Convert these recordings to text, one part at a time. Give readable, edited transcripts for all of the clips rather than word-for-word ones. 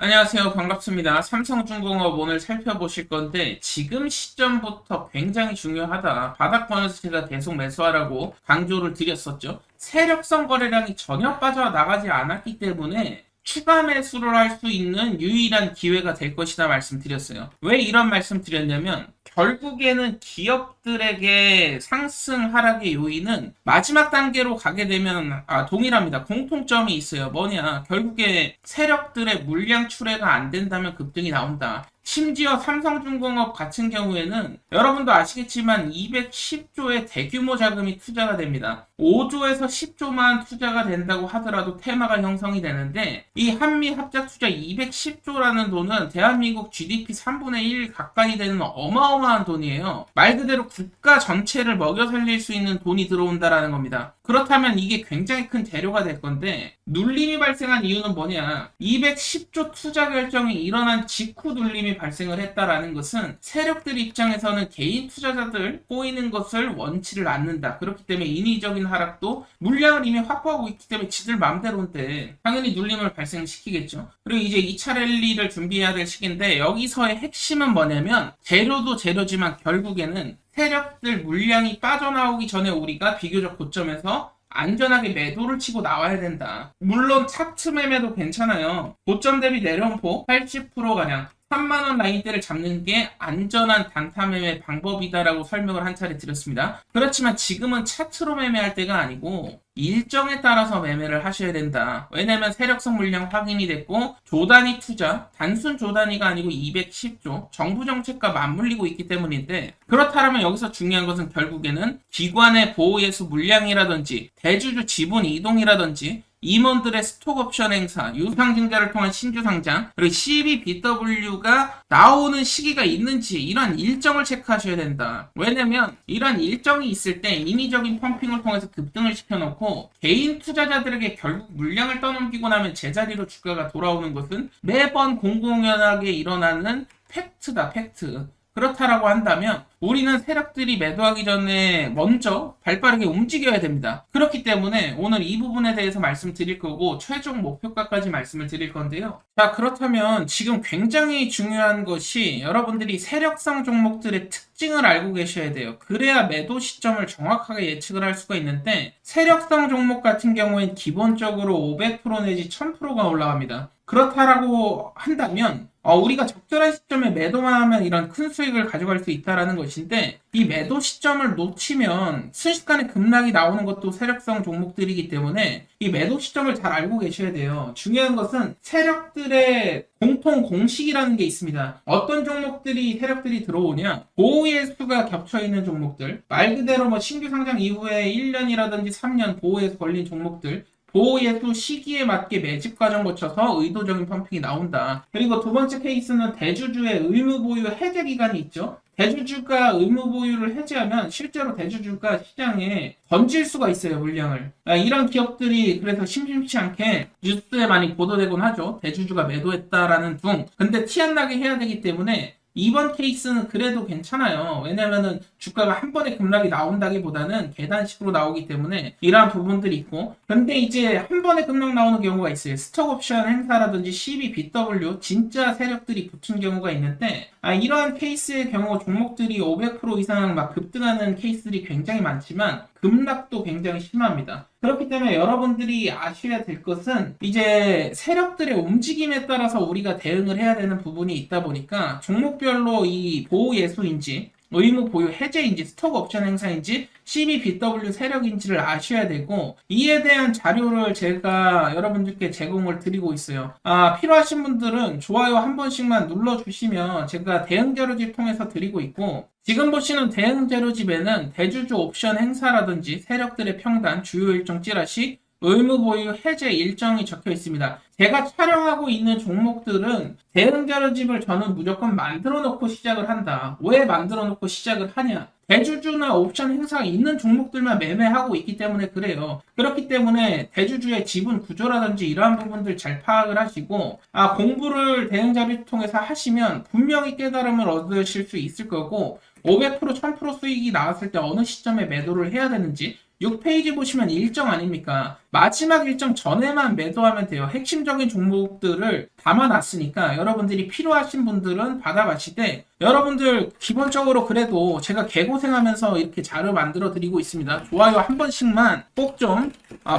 안녕하세요. 반갑습니다. 삼성중공업 오늘 살펴보실 건데 지금 시점부터 굉장히 중요하다. 바닥권에서 제가 계속 매수하라고 강조를 드렸었죠. 세력성 거래량이 전혀 빠져나가지 않았기 때문에 추가 매수를 할 수 있는 유일한 기회가 될 것이다 말씀드렸어요. 왜 이런 말씀 드렸냐면 결국에는 기업들에게 상승 하락의 요인은 마지막 단계로 가게 되면 동일합니다. 공통점이 있어요. 뭐냐? 결국에 세력들의 물량 출회가 안 된다면 급등이 나온다. 심지어 삼성중공업 같은 경우에는 여러분도 아시겠지만 210조의 대규모 자금이 투자가 됩니다. 5조에서 10조만 투자가 된다고 하더라도 테마가 형성이 되는데 이 한미 합작 투자 210조라는 돈은 대한민국 GDP 3분의 1 가까이 되는 어마어마한 돈이에요. 말 그대로 국가 전체를 먹여 살릴 수 있는 돈이 들어온다라는 겁니다. 그렇다면 이게 굉장히 큰 재료가 될 건데 눌림이 발생한 이유는 뭐냐? 210조 투자 결정이 일어난 직후 눌림이 발생을 했다라는 것은 세력들 입장에서는 개인 투자자들 꼬이는 것을 원치를 않는다. 그렇기 때문에 인위적인 하락도 물량을 이미 확보하고 있기 때문에 지들 마음대로인데 당연히 눌림을 발생시키겠죠. 그리고 이제 2차 랠리를 준비해야 될 시기인데 여기서의 핵심은 뭐냐면 재료도 재료지만 결국에는 세력들 물량이 빠져나오기 전에 우리가 비교적 고점에서 안전하게 매도를 치고 나와야 된다. 물론 차트 매매도 괜찮아요. 고점 대비 내려온 폭 80%가량 3만원 라인대를 잡는 게 안전한 단타 매매 방법이다라고 설명을 한 차례 드렸습니다. 그렇지만 지금은 차트로 매매할 때가 아니고 일정에 따라서 매매를 하셔야 된다. 왜냐면 세력성 물량 확인이 됐고 조단위 투자, 단순 조단위가 아니고 210조 정부 정책과 맞물리고 있기 때문인데 그렇다면 여기서 중요한 것은 결국에는 기관의 보호예수 물량이라든지 대주주 지분 이동이라든지 임원들의 스톡옵션 행사, 유상증자를 통한 신주 상장, 그리고 CBBW가 나오는 시기가 있는지 이러한 일정을 체크하셔야 된다. 왜냐면 이러한 일정이 있을 때 인위적인 펌핑을 통해서 급등을 시켜놓고 개인 투자자들에게 결국 물량을 떠넘기고 나면 제자리로 주가가 돌아오는 것은 매번 공공연하게 일어나는 팩트다, 팩트. 그렇다라고 한다면 우리는 세력들이 매도하기 전에 먼저 발빠르게 움직여야 됩니다. 그렇기 때문에 오늘 이 부분에 대해서 말씀드릴 거고 최종 목표가까지 말씀을 드릴 건데요. 자, 그렇다면 지금 굉장히 중요한 것이 여러분들이 세력성 종목들의 특징을 알고 계셔야 돼요. 그래야 매도 시점을 정확하게 예측을 할 수가 있는데 세력성 종목 같은 경우엔 기본적으로 500% 내지 1000%가 올라갑니다. 그렇다라고 한다면 우리가 적절한 시점에 매도만 하면 이런 큰 수익을 가져갈 수 있다는 것인데 이 매도 시점을 놓치면 순식간에 급락이 나오는 것도 세력성 종목들이기 때문에 이 매도 시점을 잘 알고 계셔야 돼요. 중요한 것은 세력들의 공통 공식이라는 게 있습니다. 어떤 종목들이 세력들이 들어오냐? 보호예수가 겹쳐있는 종목들, 말 그대로 신규 상장 이후에 1년이라든지 3년 보호예수 걸린 종목들, 보호예수 시기에 맞게 매집 과정 거쳐서 의도적인 펌핑이 나온다. 그리고 두 번째 케이스는 대주주의 의무 보유 해제 기간이 있죠. 대주주가 의무 보유를 해제하면 실제로 대주주가 시장에 던질 수가 있어요, 물량을. 이런 기업들이 그래서 심심치 않게 뉴스에 많이 보도되곤 하죠. 대주주가 매도했다라는 둥. 근데 티 안 나게 해야 되기 때문에 이번 케이스는 그래도 괜찮아요. 왜냐면은 주가가 한 번에 급락이 나온다기보다는 계단식으로 나오기 때문에 이러한 부분들이 있고 근데 이제 한 번에 급락 나오는 경우가 있어요. 스톡옵션 행사라든지 CBBW 진짜 세력들이 붙은 경우가 있는데 이러한 케이스의 경우 종목들이 500% 이상 막 급등하는 케이스들이 굉장히 많지만 급락도 굉장히 심합니다. 그렇기 때문에 여러분들이 아셔야 될 것은 이제 세력들의 움직임에 따라서 우리가 대응을 해야 되는 부분이 있다 보니까 종목별로 이 보호 예수인지 의무 보유 해제인지 스톡 옵션 행사인지 CBBW 세력인지를 아셔야 되고 이에 대한 자료를 제가 여러분들께 제공을 드리고 있어요. 필요하신 분들은 좋아요 한 번씩만 눌러주시면 제가 대응 자료집 통해서 드리고 있고 지금 보시는 대응 자료집에는 대주주 옵션 행사라든지 세력들의 평단, 주요 일정 찌라시, 의무 보유 해제 일정이 적혀 있습니다. 제가 촬영하고 있는 종목들은 대응 자료집을 저는 무조건 만들어 놓고 시작을 한다. 왜 만들어 놓고 시작을 하냐? 대주주나 옵션 행사가 있는 종목들만 매매하고 있기 때문에 그래요. 그렇기 때문에 대주주의 지분 구조라든지 이러한 부분들 잘 파악을 하시고 공부를 대응 자료 통해서 하시면 분명히 깨달음을 얻으실 수 있을 거고 500% 1000% 수익이 나왔을 때 어느 시점에 매도를 해야 되는지 6페이지 보시면 일정 아닙니까? 마지막 일정 전에만 매도하면 돼요. 핵심적인 종목들을 담아놨으니까 여러분들이 필요하신 분들은 받아가시되, 여러분들 기본적으로 그래도 제가 개고생하면서 이렇게 자료 만들어 드리고 있습니다. 좋아요 한 번씩만 꼭 좀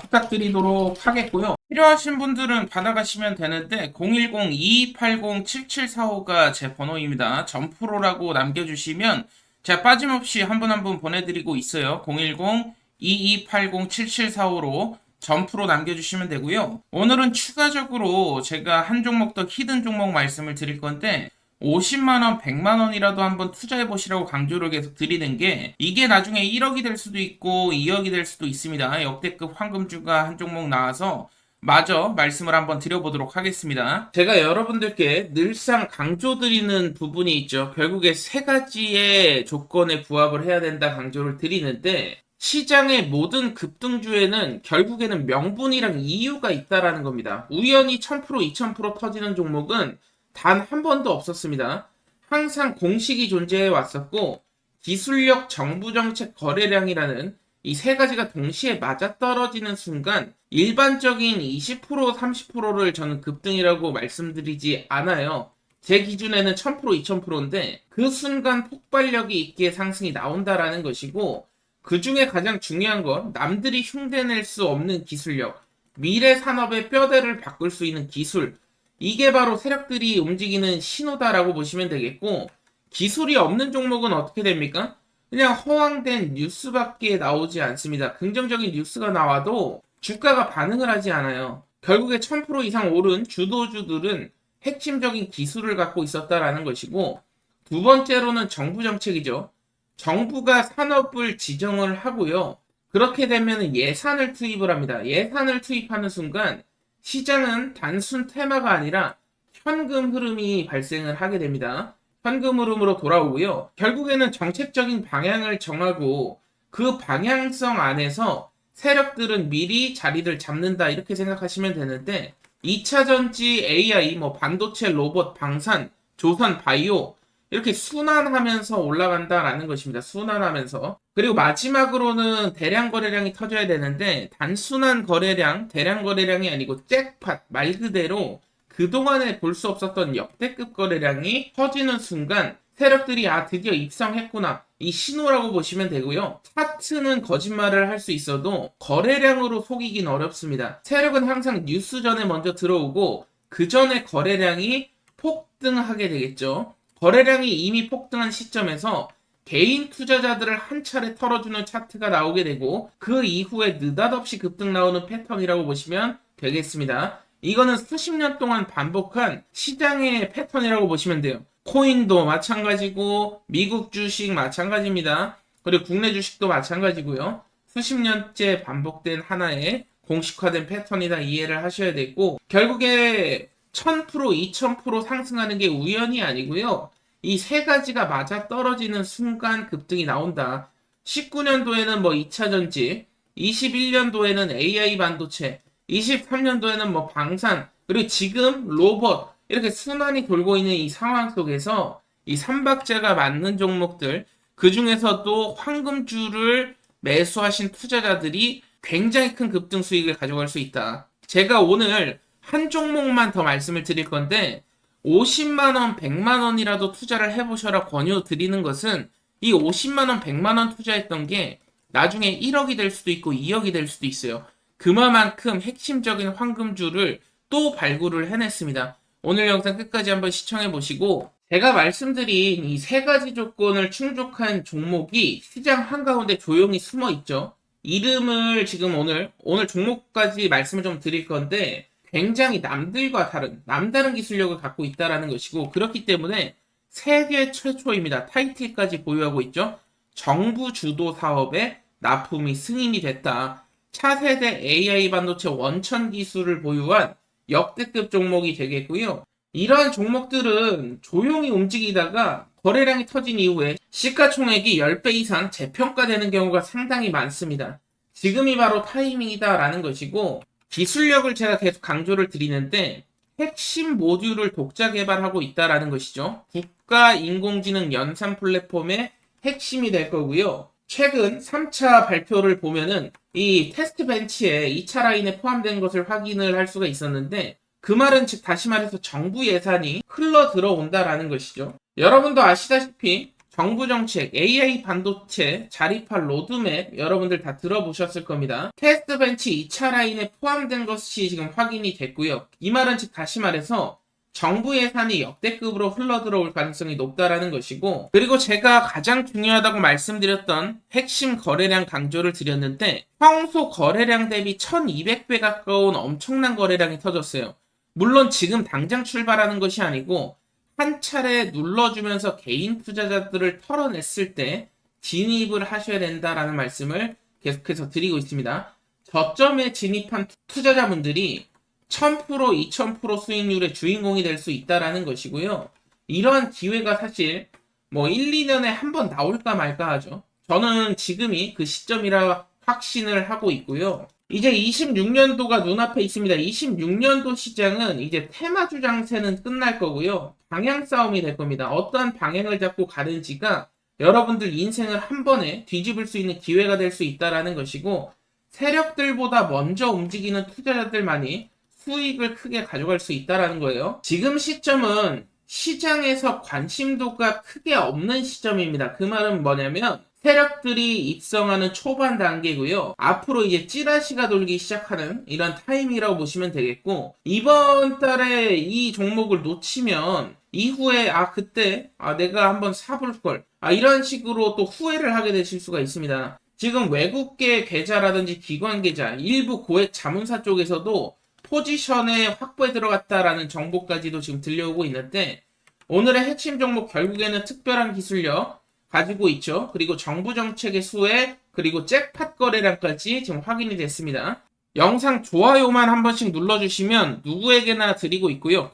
부탁드리도록 하겠고요. 필요하신 분들은 받아가시면 되는데 010-2280-7745가 제 번호입니다. 점프로라고 남겨주시면 제가 빠짐없이 한 분 한 분 보내드리고 있어요. 010-2280-7745로 점프로 남겨주시면 되고요. 오늘은 추가적으로 제가 한 종목 더 히든 종목 말씀을 드릴 건데 50만원, 100만원이라도 한번 투자해보시라고 강조를 계속 드리는 게, 이게 나중에 1억이 될 수도 있고 2억이 될 수도 있습니다. 역대급 황금주가 한 종목 나와서 마저 말씀을 한번 드려보도록 하겠습니다. 제가 여러분들께 늘상 강조드리는 부분이 있죠. 결국에 세 가지의 조건에 부합을 해야 된다 강조를 드리는데, 시장의 모든 급등주에는 결국에는 명분이랑 이유가 있다라는 겁니다. 우연히 1000%, 2000% 터지는 종목은 단 한 번도 없었습니다. 항상 공식이 존재해 왔었고, 기술력, 정부정책, 거래량이라는 이 세 가지가 동시에 맞아떨어지는 순간 일반적인 20%, 30%를 저는 급등이라고 말씀드리지 않아요. 제 기준에는 1000%, 2000%인데 그 순간 폭발력이 있게 상승이 나온다라는 것이고, 그 중에 가장 중요한 건 남들이 흉내낼 수 없는 기술력, 미래 산업의 뼈대를 바꿀 수 있는 기술, 이게 바로 세력들이 움직이는 신호다라고 보시면 되겠고, 기술이 없는 종목은 어떻게 됩니까? 그냥 허황된 뉴스밖에 나오지 않습니다. 긍정적인 뉴스가 나와도 주가가 반응을 하지 않아요. 결국에 1000% 이상 오른 주도주들은 핵심적인 기술을 갖고 있었다라는 것이고, 두 번째로는 정부 정책이죠. 정부가 산업을 지정을 하고요. 그렇게 되면 예산을 투입을 합니다. 예산을 투입하는 순간 시장은 단순 테마가 아니라 현금 흐름이 발생을 하게 됩니다. 현금 흐름으로 돌아오고요. 결국에는 정책적인 방향을 정하고 그 방향성 안에서 세력들은 미리 자리를 잡는다, 이렇게 생각하시면 되는데, 2차 전지, AI, 반도체, 로봇, 방산, 조선, 바이오, 이렇게 순환하면서 올라간다라는 것입니다. 순환하면서. 그리고 마지막으로는 대량 거래량이 터져야 되는데, 단순한 거래량, 대량 거래량이 아니고 잭팟, 말 그대로 그동안에 볼 수 없었던 역대급 거래량이 터지는 순간 세력들이 드디어 입성했구나, 이 신호라고 보시면 되고요. 차트는 거짓말을 할 수 있어도 거래량으로 속이긴 어렵습니다. 세력은 항상 뉴스 전에 먼저 들어오고 그 전에 거래량이 폭등하게 되겠죠. 거래량이 이미 폭등한 시점에서 개인 투자자들을 한 차례 털어주는 차트가 나오게 되고, 그 이후에 느닷없이 급등 나오는 패턴이라고 보시면 되겠습니다. 이거는 수십 년 동안 반복한 시장의 패턴이라고 보시면 돼요. 코인도 마찬가지고 미국 주식 마찬가지입니다. 그리고 국내 주식도 마찬가지고요. 수십 년째 반복된 하나의 공식화된 패턴이다 이해를 하셔야 되고, 결국에 1000%, 2000% 상승하는 게 우연이 아니고요. 이 세 가지가 맞아 떨어지는 순간 급등이 나온다. 19년도에는 2차 전지, 21년도에는 AI 반도체, 23년도에는 방산, 그리고 지금 로봇, 이렇게 순환이 돌고 있는 이 상황 속에서 이 삼박자가 맞는 종목들, 그 중에서도 황금주를 매수하신 투자자들이 굉장히 큰 급등 수익을 가져갈 수 있다. 제가 오늘 한 종목만 더 말씀을 드릴 건데, 50만원, 100만원이라도 투자를 해보셔라 권유 드리는 것은, 이 50만원, 100만원 투자했던 게 나중에 1억이 될 수도 있고 2억이 될 수도 있어요. 그만큼 핵심적인 황금주를 또 발굴을 해냈습니다. 오늘 영상 끝까지 한번 시청해 보시고, 제가 말씀드린 이 세 가지 조건을 충족한 종목이 시장 한가운데 조용히 숨어 있죠. 이름을 지금 오늘 종목까지 말씀을 좀 드릴 건데, 굉장히 남들과 남다른 기술력을 갖고 있다라는 것이고, 그렇기 때문에 세계 최초입니다. 타이틀까지 보유하고 있죠. 정부 주도 사업에 납품이 승인이 됐다. 차세대 AI 반도체 원천 기술을 보유한 역대급 종목이 되겠고요. 이러한 종목들은 조용히 움직이다가 거래량이 터진 이후에 시가총액이 10배 이상 재평가되는 경우가 상당히 많습니다. 지금이 바로 타이밍이다라는 것이고, 기술력을 제가 계속 강조를 드리는데 핵심 모듈을 독자 개발하고 있다라는 것이죠. 국가 인공지능 연산 플랫폼의 핵심이 될 거고요. 최근 3차 발표를 보면은 이 테스트 벤치에 2차 라인에 포함된 것을 확인을 할 수가 있었는데 그 말은 즉 다시 말해서 정부 예산이 흘러 들어온다라는 것이죠. 여러분도 아시다시피 정부 정책, AI 반도체, 자립할 로드맵 여러분들 다 들어보셨을 겁니다. 테스트 벤치 2차 라인에 포함된 것이 지금 확인이 됐고요. 이 말은 즉 다시 말해서 정부 예산이 역대급으로 흘러들어올 가능성이 높다라는 것이고, 그리고 제가 가장 중요하다고 말씀드렸던 핵심 거래량 강조를 드렸는데 평소 거래량 대비 1200배 가까운 엄청난 거래량이 터졌어요. 물론 지금 당장 출발하는 것이 아니고 한 차례 눌러주면서 개인 투자자들을 털어냈을 때 진입을 하셔야 된다라는 말씀을 계속해서 드리고 있습니다. 저점에 진입한 투자자분들이 1000%, 2000% 수익률의 주인공이 될 수 있다라는 것이고요. 이러한 기회가 사실 뭐 1, 2년에 한 번 나올까 말까 하죠. 저는 지금이 그 시점이라 확신을 하고 있고요. 이제 26년도가 눈앞에 있습니다. 26년도 시장은 이제 테마주 장세는 끝날 거고요. 방향 싸움이 될 겁니다. 어떠한 방향을 잡고 가는지가 여러분들 인생을 한 번에 뒤집을 수 있는 기회가 될 수 있다라는 것이고, 세력들보다 먼저 움직이는 투자자들만이 수익을 크게 가져갈 수 있다라는 거예요. 지금 시점은 시장에서 관심도가 크게 없는 시점입니다. 그 말은 뭐냐면 세력들이 입성하는 초반 단계고요. 앞으로 이제 찌라시가 돌기 시작하는 이런 타이밍이라고 보시면 되겠고, 이번 달에 이 종목을 놓치면 이후에 그때 내가 한번 사볼 걸 이런 식으로 또 후회를 하게 되실 수가 있습니다. 지금 외국계 계좌라든지 기관 계좌, 일부 고액 자문사 쪽에서도 포지션에 확보에 들어갔다라는 정보까지도 지금 들려오고 있는데, 오늘의 핵심 종목 결국에는 특별한 기술력 가지고 있죠. 그리고 정부 정책의 수혜, 그리고 잭팟 거래량까지 지금 확인이 됐습니다. 영상 좋아요만 한 번씩 눌러주시면 누구에게나 드리고 있고요.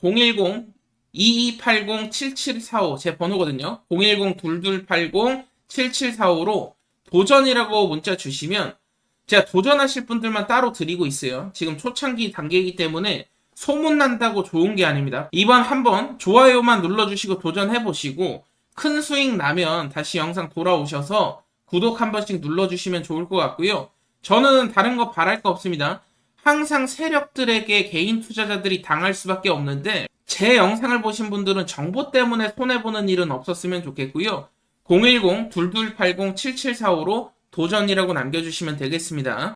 010-2280-7745 제 번호거든요. 010-2280-7745로 도전이라고 문자 주시면 제가 도전하실 분들만 따로 드리고 있어요. 지금 초창기 단계이기 때문에 소문난다고 좋은 게 아닙니다. 이번 한번 좋아요만 눌러주시고 도전해보시고 큰 수익 나면 다시 영상 돌아오셔서 구독 한 번씩 눌러주시면 좋을 것 같고요. 저는 다른 거 바랄 거 없습니다. 항상 세력들에게 개인 투자자들이 당할 수밖에 없는데 제 영상을 보신 분들은 정보 때문에 손해보는 일은 없었으면 좋겠고요. 010-2280-7745로 도전이라고 남겨주시면 되겠습니다.